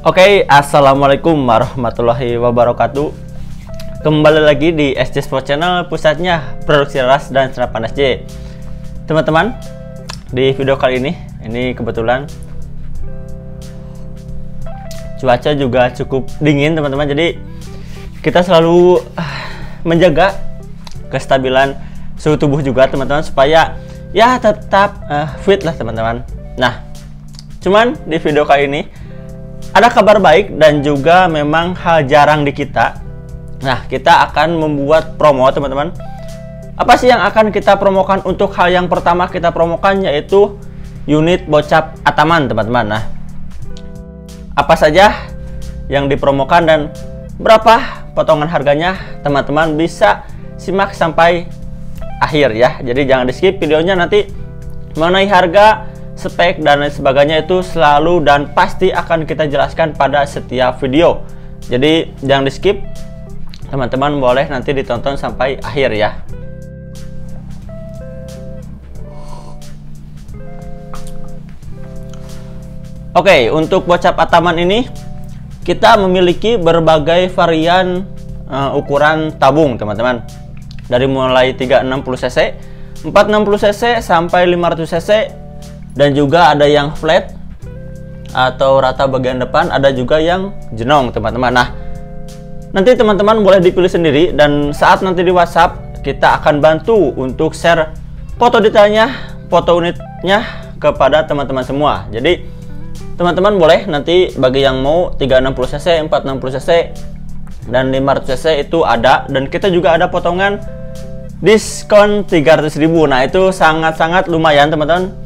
Oke, assalamualaikum warahmatullahi wabarakatuh. Kembali lagi di SJ Sport Channel, pusatnya produksi ras dan serapan SJ. Teman-teman, di video kali ini kebetulan cuaca juga cukup dingin, teman-teman. Jadi kita selalu menjaga kestabilan suhu tubuh juga, teman-teman, supaya ya tetap fit lah, teman-teman. Nah, cuman di video kali ini ada kabar baik dan juga memang hal jarang di kita. Nah, kita akan membuat promo, teman-teman. Apa sih yang akan kita promokan? Untuk hal yang pertama kita promokan yaitu unit bocap Ataman, teman-teman. Nah, apa saja yang dipromokan dan berapa potongan harganya, teman-teman bisa simak sampai akhir ya. Jadi jangan di skip videonya, nanti mengenai harga, spek dan lain sebagainya itu selalu dan pasti akan kita jelaskan pada setiap video. Jadi jangan di skip, teman-teman boleh nanti ditonton sampai akhir ya. Oke, untuk bocap Ataman ini kita memiliki berbagai varian ukuran tabung, teman-teman. Dari mulai 360 cc, 460 cc sampai 500 cc. Dan juga ada yang flat atau rata bagian depan, ada juga yang jenong, teman-teman. Nah, nanti teman-teman boleh dipilih sendiri, dan saat nanti di WhatsApp kita akan bantu untuk share foto detailnya, foto unitnya kepada teman-teman semua. Jadi teman-teman boleh nanti bagi yang mau 360 cc, 460 cc dan 500 cc itu ada, dan kita juga ada potongan diskon 300.000. Nah, itu sangat-sangat lumayan, teman-teman.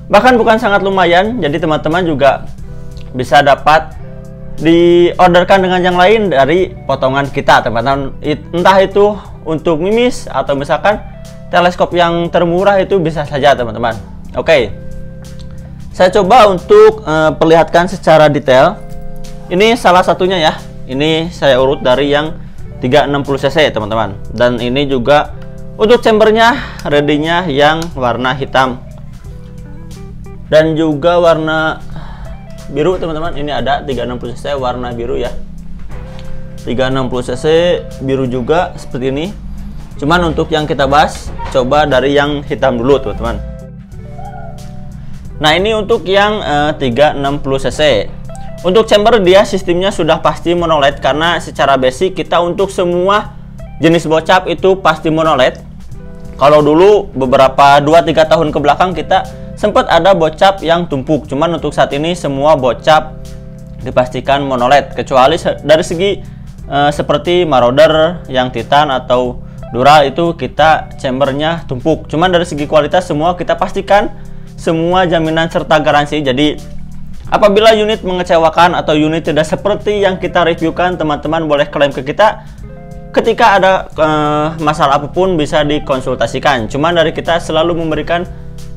Bahkan bukan sangat lumayan, jadi teman-teman juga bisa dapat diorderkan dengan yang lain dari potongan kita, teman-teman. Entah itu untuk mimis atau misalkan teleskop yang termurah, itu bisa saja, teman-teman. Oke, saya coba untuk perlihatkan secara detail. Ini salah satunya ya. Ini saya urut dari yang 360 cc, teman-teman. Dan ini juga untuk chambernya, ready-nya yang warna hitam dan juga warna biru, teman-teman. Ini ada 360 cc warna biru ya, 360 cc biru juga seperti ini. Cuman untuk yang kita bahas, coba dari yang hitam dulu, teman-teman. Nah, ini untuk yang 360 cc. Untuk chamber dia sistemnya sudah pasti monoled, karena secara basic kita untuk semua jenis bocap itu pasti monoled. Kalau dulu beberapa 2-3 tahun ke belakang kita sempat ada bocap yang tumpuk, cuman untuk saat ini semua bocap dipastikan monoled, kecuali dari segi seperti Marauder yang Titan atau Dural itu kita chambernya tumpuk. Cuman dari segi kualitas semua kita pastikan semua jaminan serta garansi. Jadi apabila unit mengecewakan atau unit tidak seperti yang kita reviewkan, teman-teman boleh klaim ke kita. Ketika ada masalah apapun bisa dikonsultasikan. Cuman dari kita selalu memberikan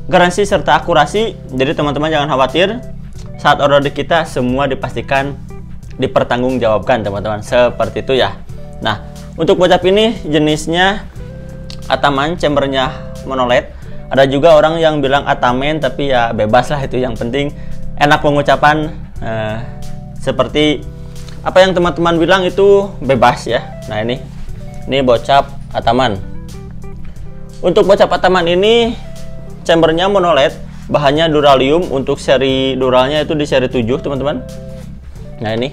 garansi serta akurasi, jadi teman-teman jangan khawatir. Saat order di kita semua dipastikan dipertanggungjawabkan, teman-teman, seperti itu ya. Nah, untuk bocap ini jenisnya Ataman, chambernya monoled. Ada juga orang yang bilang Atamen, tapi ya bebas lah, itu yang penting enak pengucapan. Seperti apa yang teman-teman bilang itu bebas ya. Nah, ini bocap Ataman. Untuk bocap Ataman ini chambernya monoled, bahannya duralium. Untuk seri duralnya itu di seri 7, teman-teman. Nah, ini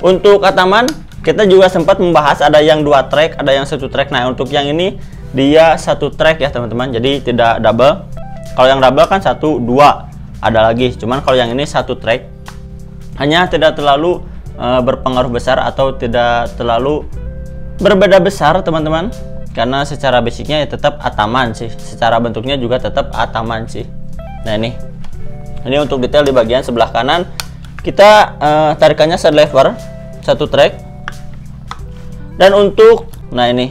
untuk Ataman kita juga sempat membahas ada yang 2 track, ada yang 1 track. Nah, untuk yang ini dia 1 track ya, teman-teman, jadi tidak double. Kalau yang double kan 1, 2 ada lagi, cuman kalau yang ini 1 track. Hanya tidak terlalu berpengaruh besar atau tidak terlalu berbeda besar, teman-teman, karena secara basicnya ya tetap Ataman sih, secara bentuknya juga tetap Ataman sih. Nah, ini untuk detail di bagian sebelah kanan kita tarikannya side lever 1 track. Dan untuk ini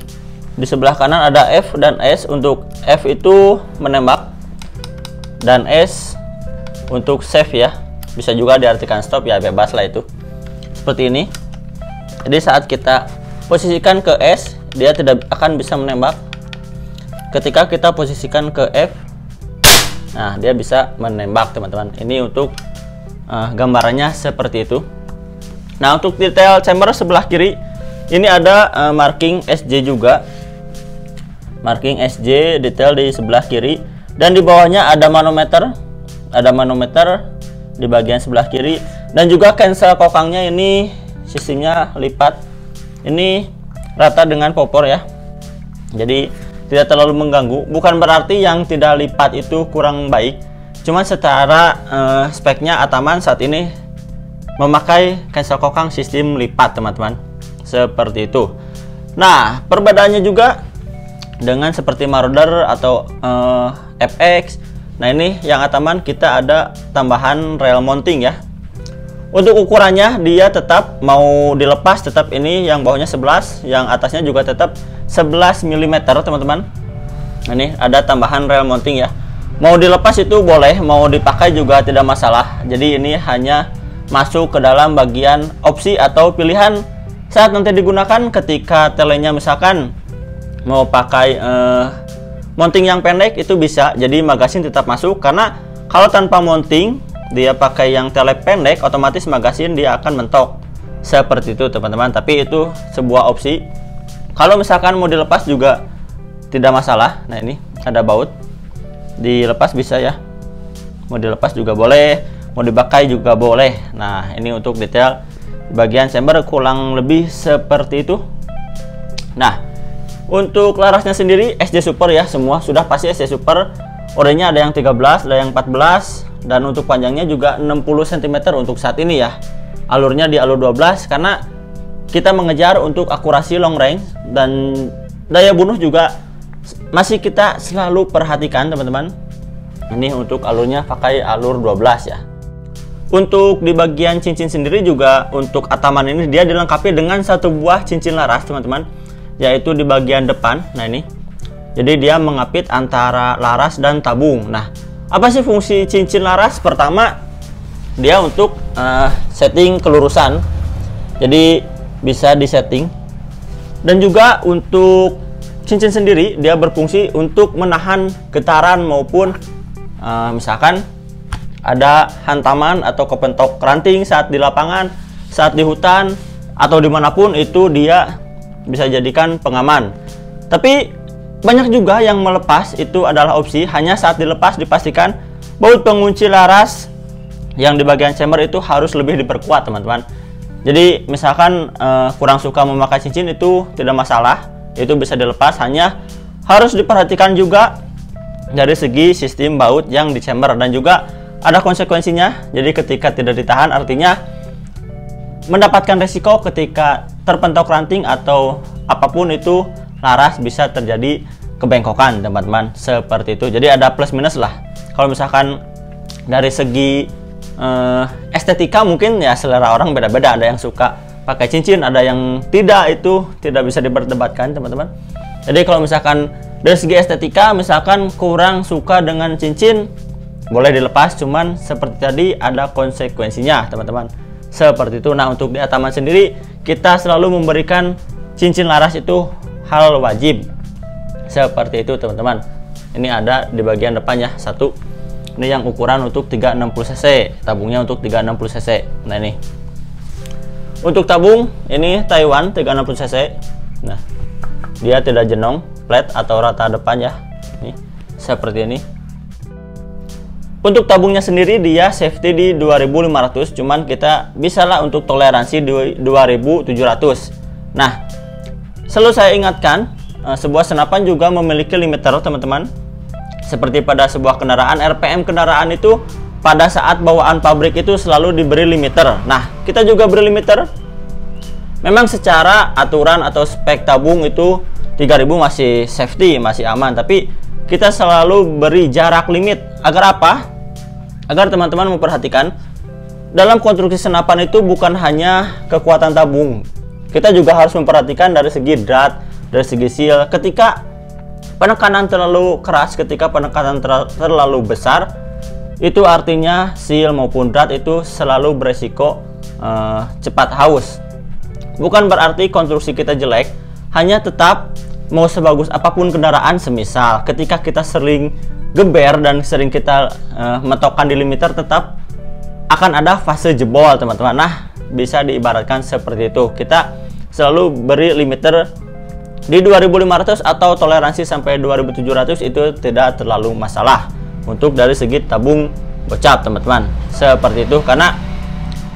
di sebelah kanan ada F dan S. Untuk F itu menembak dan S untuk save ya, bisa juga diartikan stop ya, bebas lah itu. Seperti ini. Jadi saat kita posisikan ke S, dia tidak akan bisa menembak. Ketika kita posisikan ke F, nah dia bisa menembak, teman-teman. Ini untuk gambarannya seperti itu. Nah, untuk detail chamber sebelah kiri ini ada marking SJ juga. Marking SJ detail di sebelah kiri, dan di bawahnya ada manometer. Ada manometer di bagian sebelah kiri, dan juga cancel kokangnya ini sistemnya lipat. Ini rata dengan popor ya. Jadi tidak terlalu mengganggu. Bukan berarti yang tidak lipat itu kurang baik. Cuman secara speknya Ataman saat ini memakai cancel kokang sistem lipat, teman-teman. Seperti itu. Nah, perbedaannya juga dengan seperti Marauder atau FX. Nah, ini yang Ataman kita ada tambahan rail mounting ya. Untuk ukurannya dia tetap mau dilepas, tetap ini yang bawahnya 11, yang atasnya juga tetap 11 mm, teman-teman. Nah, ini ada tambahan rail mounting ya. Mau dilepas itu boleh, mau dipakai juga tidak masalah. Jadi ini hanya masuk ke dalam bagian opsi atau pilihan saat nanti digunakan ketika telenya misalkan mau pakai mounting yang pendek itu bisa, jadi magasin tetap masuk. Karena kalau tanpa mounting dia pakai yang tele pendek, otomatis magasin dia akan mentok seperti itu, teman-teman. Tapi itu sebuah opsi. Kalau misalkan mau dilepas juga tidak masalah. Nah, ini ada baut, dilepas bisa ya, mau dilepas juga boleh, mau dipakai juga boleh. Nah, ini untuk detail bagian chamber kurang lebih seperti itu. Nah, untuk larasnya sendiri SJ Super ya, semua sudah pasti SJ Super. Orenya ada yang 13, ada yang 14, dan untuk panjangnya juga 60 cm untuk saat ini ya. Alurnya di alur 12 karena kita mengejar untuk akurasi long range, dan daya bunuh juga masih kita selalu perhatikan, teman-teman. Ini untuk alurnya pakai alur 12 ya. Untuk di bagian cincin sendiri juga untuk Ataman ini dia dilengkapi dengan satu buah cincin laras, teman-teman, yaitu di bagian depan. Nah, ini jadi dia mengapit antara laras dan tabung. Nah, apa sih fungsi cincin laras? Pertama, dia untuk setting kelurusan, jadi bisa disetting. Dan juga untuk cincin sendiri dia berfungsi untuk menahan getaran maupun misalkan ada hantaman atau kepentok ranting saat di lapangan, saat di hutan, atau dimanapun itu dia bisa jadikan pengaman. Tapi banyak juga yang melepas, itu adalah opsi. Hanya saat dilepas dipastikan baut pengunci laras yang di bagian chamber itu harus lebih diperkuat, teman-teman. Jadi misalkan kurang suka memakai cincin itu tidak masalah, itu bisa dilepas. Hanya harus diperhatikan juga dari segi sistem baut yang di chamber, dan juga ada konsekuensinya. Jadi ketika tidak ditahan artinya mendapatkan resiko ketika terpentok ranting atau apapun itu laras bisa terjadi kebengkokan, teman-teman. Seperti itu. Jadi ada plus minus lah. Kalau misalkan dari segi estetika mungkin ya selera orang beda-beda. Ada yang suka pakai cincin, ada yang tidak, itu tidak bisa diperdebatkan, teman-teman. Jadi kalau misalkan dari segi estetika misalkan kurang suka dengan cincin, boleh dilepas, cuman seperti tadi ada konsekuensinya, teman-teman. Seperti itu. Nah, untuk di Ataman sendiri kita selalu memberikan cincin laras itu hal wajib. Seperti itu, teman-teman. Ini ada di bagian depannya satu. Ini yang ukuran untuk 360 cc, tabungnya untuk 360 cc. Nah, ini untuk tabung ini Taiwan 360 cc. Nah, dia tidak jenong, flat atau rata depan ya. Nih, seperti ini. Untuk tabungnya sendiri dia safety di 2500, cuman kita bisalah untuk toleransi di 2700. Nah, selalu saya ingatkan, sebuah senapan juga memiliki limiter, teman-teman. Seperti pada sebuah kendaraan, RPM kendaraan itu pada saat bawaan pabrik itu selalu diberi limiter. Nah, kita juga beri limiter. Memang secara aturan atau spek tabung itu 3000 masih safety, masih aman, tapi kita selalu beri jarak limit. Agar apa? Agar teman-teman memperhatikan dalam konstruksi senapan itu bukan hanya kekuatan tabung, kita juga harus memperhatikan dari segi drat, dari segi seal. Ketika penekanan terlalu keras, ketika penekanan terlalu besar, itu artinya seal maupun drat itu selalu beresiko cepat haus. Bukan berarti konstruksi kita jelek, hanya tetap mau sebagus apapun kendaraan, semisal ketika kita sering geber dan sering kita metokkan di limiter, tetap akan ada fase jebol, teman-teman. Nah, bisa diibaratkan seperti itu. Kita selalu beri limiter di 2500 atau toleransi sampai 2700 itu tidak terlalu masalah untuk dari segi tabung gocap teman-teman, seperti itu. Karena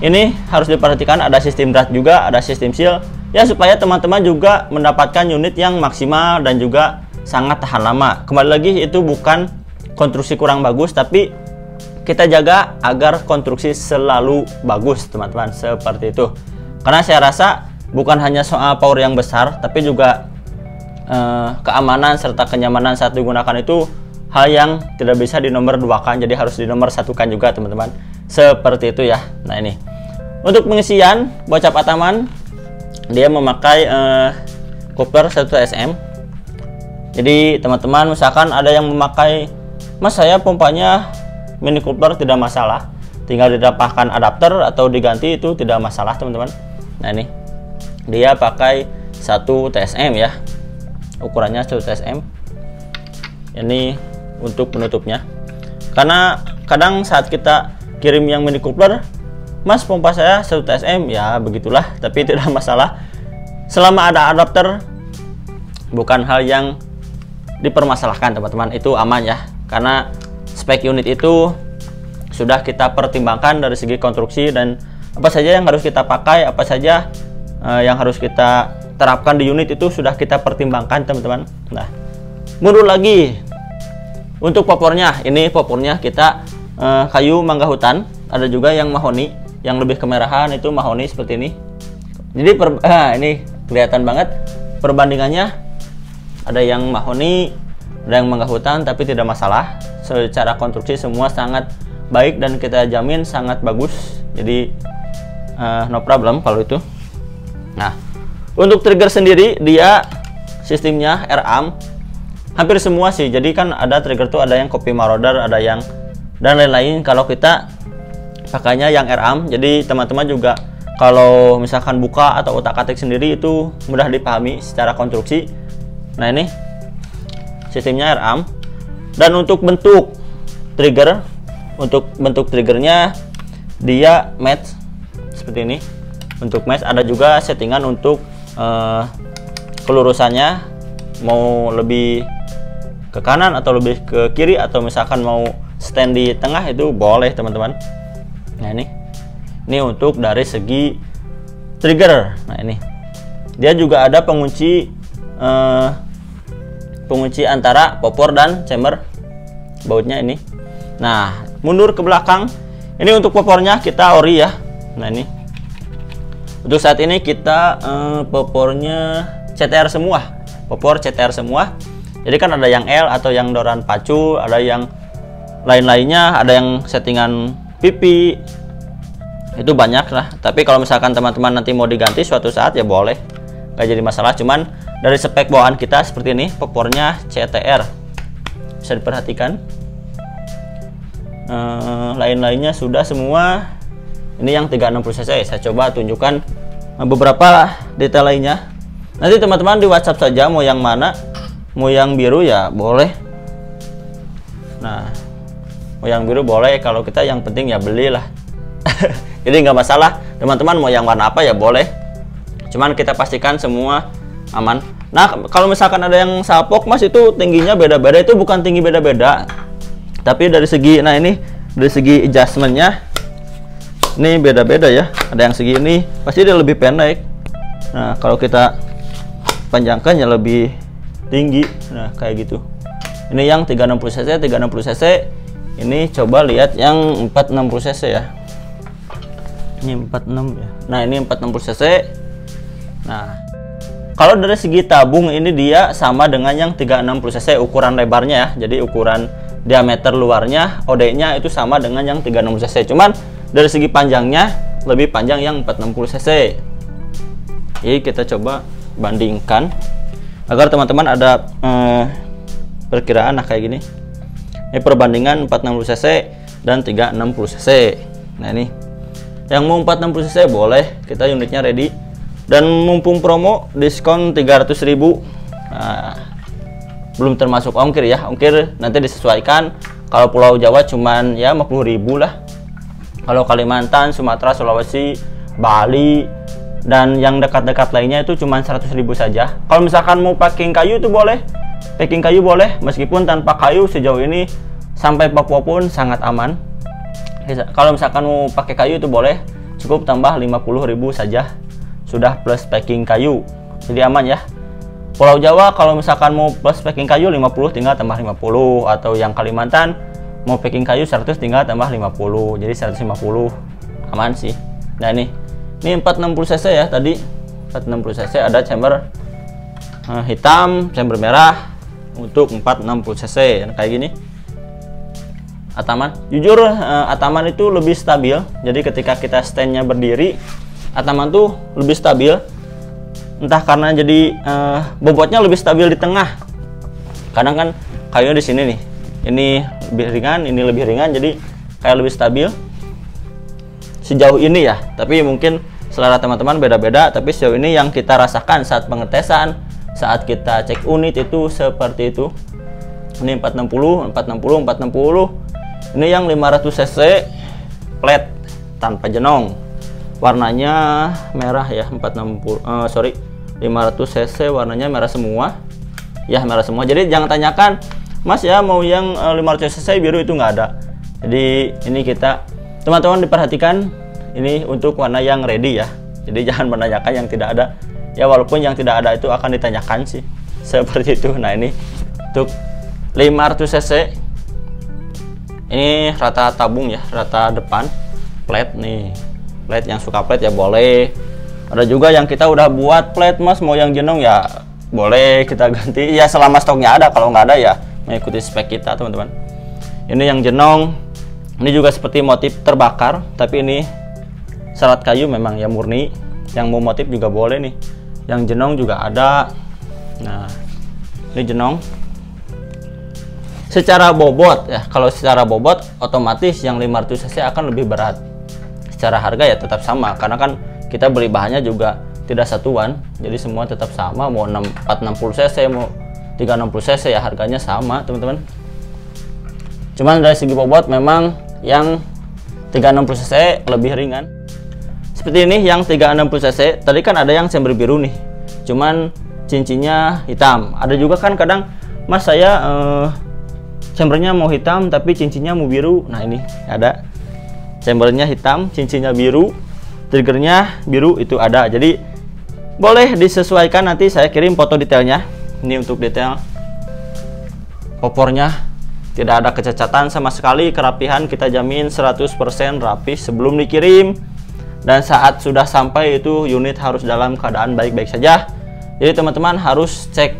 ini harus diperhatikan ada sistem drat juga, ada sistem seal ya, supaya teman-teman juga mendapatkan unit yang maksimal dan juga sangat tahan lama. Kembali lagi, itu bukan konstruksi kurang bagus, tapi kita jaga agar konstruksi selalu bagus teman-teman, seperti itu. Karena saya rasa bukan hanya soal power yang besar, tapi juga keamanan serta kenyamanan saat digunakan itu hal yang tidak bisa dinomor duakan, jadi harus dinomor satukan juga teman-teman, seperti itu ya. Nah, ini untuk pengisian bocap Ataman, dia memakai coupler 1 SM. Jadi teman-teman misalkan ada yang memakai, mas saya pompanya mini coupler, tidak masalah, tinggal didapatkan adapter atau diganti, itu tidak masalah teman-teman. Nah, ini dia pakai 1 TSM ya, ukurannya 1 TSM. Ini untuk penutupnya, karena kadang saat kita kirim yang mini coupler, mas pompa saya 1 TSM, ya begitulah, tapi tidak masalah selama ada adapter, bukan hal yang dipermasalahkan teman-teman, itu aman ya. Karena spek unit itu sudah kita pertimbangkan dari segi konstruksi dan apa saja yang harus kita pakai, apa saja yang harus kita terapkan di unit itu sudah kita pertimbangkan teman-teman. Nah, mundur lagi untuk popornya. Ini popornya kita kayu mangga hutan, ada juga yang mahoni, yang lebih kemerahan itu mahoni seperti ini. Jadi ini kelihatan banget perbandingannya, ada yang mahoni, ada yang mangga hutan, tapi tidak masalah. Secara konstruksi semua sangat baik dan kita jamin sangat bagus, jadi no problem kalau itu. Nah, untuk trigger sendiri dia sistemnya R-arm hampir semua sih. Jadi kan ada trigger tuh, ada yang copy marauder, ada yang dan lain-lain. Kalau kita pakainya yang R-arm, jadi teman-teman juga kalau misalkan buka atau utak-atik sendiri itu mudah dipahami secara konstruksi. Nah, ini sistemnya R-arm. Dan untuk bentuk trigger, untuk bentuk triggernya dia match seperti ini. Untuk match, ada juga settingan untuk kelurusannya, mau lebih ke kanan atau lebih ke kiri, atau misalkan mau stand di tengah itu boleh teman-teman. Nah, ini untuk dari segi trigger. Nah, ini dia juga ada pengunci antara popor dan chamber bautnya ini. Nah, mundur ke belakang, ini untuk popornya kita ori ya. Nah, ini untuk saat ini kita popornya CTR semua, popor CTR semua. Jadi kan ada yang L atau yang doran pacu, ada yang lain-lainnya, ada yang settingan pipi, itu banyak lah. Tapi kalau misalkan teman-teman nanti mau diganti suatu saat ya boleh, nggak jadi masalah. Cuman dari spek bawaan kita seperti ini, popornya CTR, bisa diperhatikan. Lain-lainnya sudah semua. Ini yang 360 cc, saya coba tunjukkan beberapa detail lainnya. Nanti teman-teman di WhatsApp saja mau yang mana, mau yang biru ya boleh. Nah, mau yang biru boleh, kalau kita yang penting ya belilah. Jadi nggak masalah, teman-teman mau yang warna apa ya boleh, cuman kita pastikan semua aman. Nah, kalau misalkan ada yang sapok, mas itu tingginya beda-beda, itu bukan tinggi beda-beda, tapi dari segi, nah ini dari segi adjustmentnya ini beda-beda ya. Ada yang segini pasti dia lebih pendek, nah kalau kita panjangkan ya lebih tinggi. Nah, kayak gitu. Ini yang 360 cc, 360 cc. Ini coba lihat yang 460 cc ya. Ini 46 ya. Nah, ini 460 cc. Nah, kalau dari segi tabung ini dia sama dengan yang 360 cc ukuran lebarnya ya. Jadi ukuran diameter luarnya, OD-nya itu sama dengan yang 360 cc. Cuman dari segi panjangnya lebih panjang yang 460 cc. Jadi kita coba bandingkan agar teman-teman ada perkiraan. Nah, kayak gini. Ini perbandingan 460 cc dan 360 cc. Nah, ini yang mau 460 cc boleh, kita unitnya ready. Dan mumpung promo diskon 300.000. Nah, belum termasuk ongkir ya. Ongkir nanti disesuaikan. Kalau Pulau Jawa cuman ya 50.000 lah. Kalau Kalimantan, Sumatera, Sulawesi, Bali, dan yang dekat-dekat lainnya itu cuma 100.000 saja. Kalau misalkan mau packing kayu itu boleh, packing kayu boleh, meskipun tanpa kayu sejauh ini sampai Papua pun sangat aman. Kalau misalkan mau pakai kayu itu boleh, cukup tambah 50.000 saja, sudah plus packing kayu, jadi aman ya. Pulau Jawa kalau misalkan mau plus packing kayu 50, tinggal tambah 50, atau yang Kalimantan mau packing kayu 100, tinggal tambah 50, jadi 150, aman sih. Nah ini 460 cc ya, tadi 460 cc, ada chamber hitam, chamber merah untuk 460 cc kayak gini. Ataman, jujur Ataman itu lebih stabil, jadi ketika kita standnya berdiri, Ataman tuh lebih stabil, entah karena jadi bobotnya lebih stabil di tengah. Kadang kan kayunya di sini nih, ini lebih ringan, ini lebih ringan, jadi kayak lebih stabil sejauh ini ya. Tapi mungkin selera teman-teman beda-beda, tapi sejauh ini yang kita rasakan saat pengetesan, saat kita cek unit itu seperti itu. Ini 460, 460, 460. Ini yang 500 cc flat tanpa jenong, warnanya merah ya. 500 cc warnanya merah semua ya, merah semua. Jadi jangan tanyakan, Mas ya mau yang 500 cc biru, itu nggak ada. Jadi ini kita, teman-teman diperhatikan, ini untuk warna yang ready ya. Jadi jangan menanyakan yang tidak ada ya, walaupun yang tidak ada itu akan ditanyakan sih, seperti itu. Nah ini untuk 500 cc, ini rata tabung ya, rata depan flat nih. Flat, yang suka flat ya boleh. Ada juga yang kita udah buat flat, Mas mau yang jenong ya boleh kita ganti ya, selama stoknya ada. Kalau nggak ada ya mengikuti spek kita teman-teman. Ini yang jenong, ini juga seperti motif terbakar, tapi ini serat kayu memang ya murni. Yang mau motif juga boleh nih, yang jenong juga ada. Nah ini jenong secara bobot ya, kalau secara bobot otomatis yang 500 cc akan lebih berat. Secara harga ya tetap sama, karena kan kita beli bahannya juga tidak satuan, jadi semua tetap sama. Mau 460 cc mau 360 cc ya harganya sama teman-teman. Cuman dari segi bobot memang yang 360 cc lebih ringan. Seperti ini yang 360 cc, tadi kan ada yang chamber biru nih, cuman cincinnya hitam. Ada juga kan kadang, Mas saya chambernya mau hitam tapi cincinnya mau biru. Nah ini ada chambernya hitam, cincinnya biru, triggernya biru, itu ada. Jadi boleh disesuaikan, nanti saya kirim foto detailnya. Ini untuk detail popornya tidak ada kecacatan sama sekali, kerapihan kita jamin 100% rapi sebelum dikirim, dan saat sudah sampai itu unit harus dalam keadaan baik-baik saja. Jadi teman-teman harus cek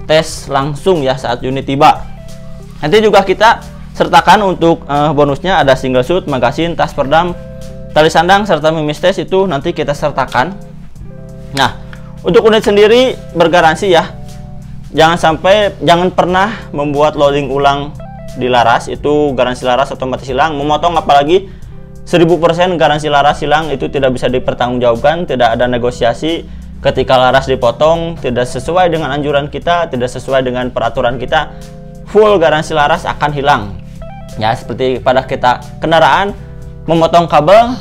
tes langsung ya saat unit tiba. Nanti juga kita sertakan untuk bonusnya, ada single shoot, magasin, tas perdam, tali sandang, serta mimis tes, itu nanti kita sertakan. Nah untuk unit sendiri bergaransi ya, jangan pernah membuat loading ulang di laras, itu garansi laras otomatis hilang. Memotong apalagi 1000% garansi laras hilang, itu tidak bisa dipertanggungjawabkan, tidak ada negosiasi. Ketika laras dipotong tidak sesuai dengan anjuran kita, tidak sesuai dengan peraturan kita, full garansi laras akan hilang. Ya seperti pada kita kendaraan memotong kabel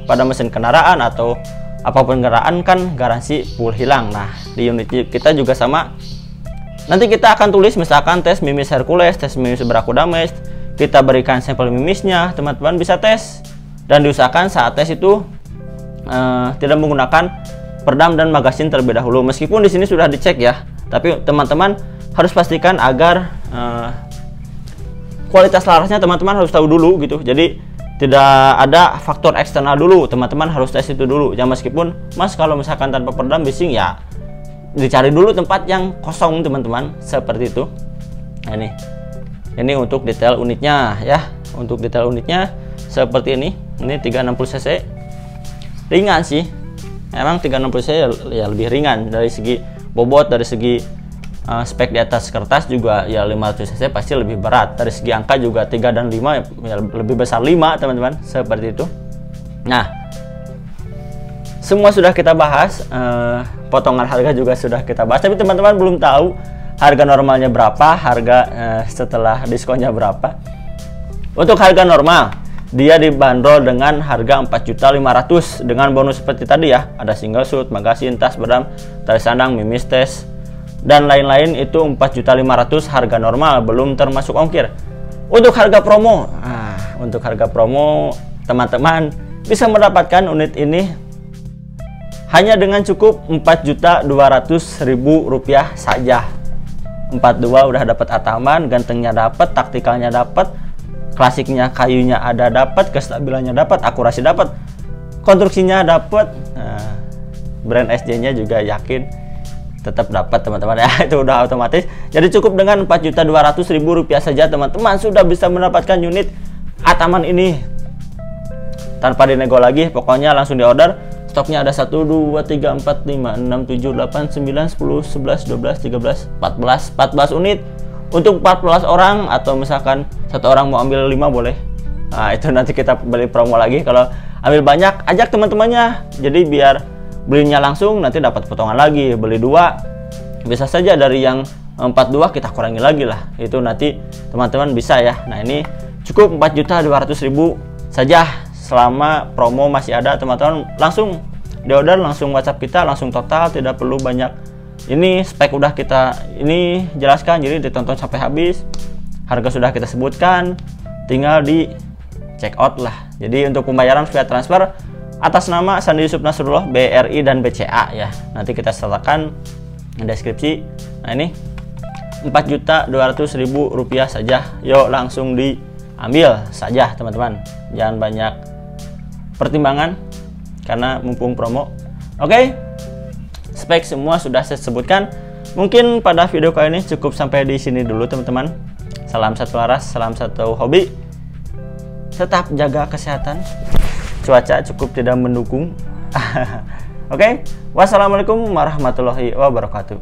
pada mesin kendaraan atau apapun kendaraan kan garansi full hilang. Nah di unit kita juga sama. Nanti kita akan tulis misalkan tes mimis Hercules, tes mimis Barakuda, kita berikan sampel mimisnya, teman-teman bisa tes. Dan diusahakan saat tes itu tidak menggunakan perdam dan magasin terlebih dahulu. Meskipun di sini sudah dicek ya, tapi teman-teman harus pastikan agar kualitas larasnya teman-teman harus tahu dulu gitu. Jadi tidak ada faktor eksternal dulu, teman-teman harus tes itu dulu. Ya meskipun Mas kalau misalkan tanpa perdam bising ya dicari dulu tempat yang kosong teman-teman, seperti itu. Nah, ini untuk detail unitnya ya. Untuk detail unitnya seperti ini 360 cc, ringan sih. Emang 360 cc ya lebih ringan dari segi bobot, dari segi spek di atas kertas juga ya. 500 cc pasti lebih berat. Dari segi angka juga 3 dan 5 ya lebih besar 5 teman-teman, seperti itu. Nah semua sudah kita bahas, potongan harga juga sudah kita bahas, tapi teman-teman belum tahu harga normalnya berapa, harga setelah diskonnya berapa. Untuk harga normal dia dibanderol dengan harga 4.500.000 dengan bonus seperti tadi ya, ada single shoot, magasin, tas, bedam, tali sandang, mimis, tes, dan lain-lain. Itu 4.500.000 harga normal, belum termasuk ongkir. Untuk harga promo, teman-teman bisa mendapatkan unit ini hanya dengan cukup Rp4.200.000 saja. 42 udah dapat ataman, gantengnya dapat, taktikalnya dapat, klasiknya kayunya ada dapat, kestabilannya dapat, akurasi dapat, konstruksinya dapat. Nah, brand SJ-nya juga yakin tetap dapat teman-teman ya, itu udah otomatis. Jadi cukup dengan Rp4.200.000 saja teman-teman sudah bisa mendapatkan unit ataman ini tanpa dinego lagi. Pokoknya langsung diorder. Stoknya ada 1, 2, 3, 4, 5, 6, 7, 8, 9, 10, 11, 12, 13, 14 unit untuk 14 orang, atau misalkan satu orang mau ambil 5 boleh. Nah, itu nanti kita beli promo lagi. Kalau ambil banyak, ajak teman-temannya. Jadi biar belinya langsung nanti dapat potongan lagi. Beli 2 bisa saja dari yang 42 kita kurangi lagi lah. Itu nanti teman-teman bisa ya. Nah, ini cukup 4.200.000 saja. Selama promo masih ada teman-teman, langsung diorder, langsung WhatsApp kita, langsung total, tidak perlu banyak. Ini spek udah kita ini jelaskan, jadi ditonton sampai habis. Harga sudah kita sebutkan, tinggal di check out lah. Jadi untuk pembayaran via transfer atas nama Sandi Yusuf Nasrullah, BRI dan BCA ya. Nanti kita sertakan di deskripsi. Nah, ini Rp4.200.000 saja. Yuk langsung diambil saja teman-teman. Jangan banyak pertimbangan karena mumpung promo. Oke, spek semua sudah saya sebutkan. Mungkin pada video kali ini cukup sampai di sini dulu teman-teman. Salam satu laras, salam satu hobi. Tetap jaga kesehatan. Cuaca cukup tidak mendukung. Oke, wassalamualaikum warahmatullahi wabarakatuh.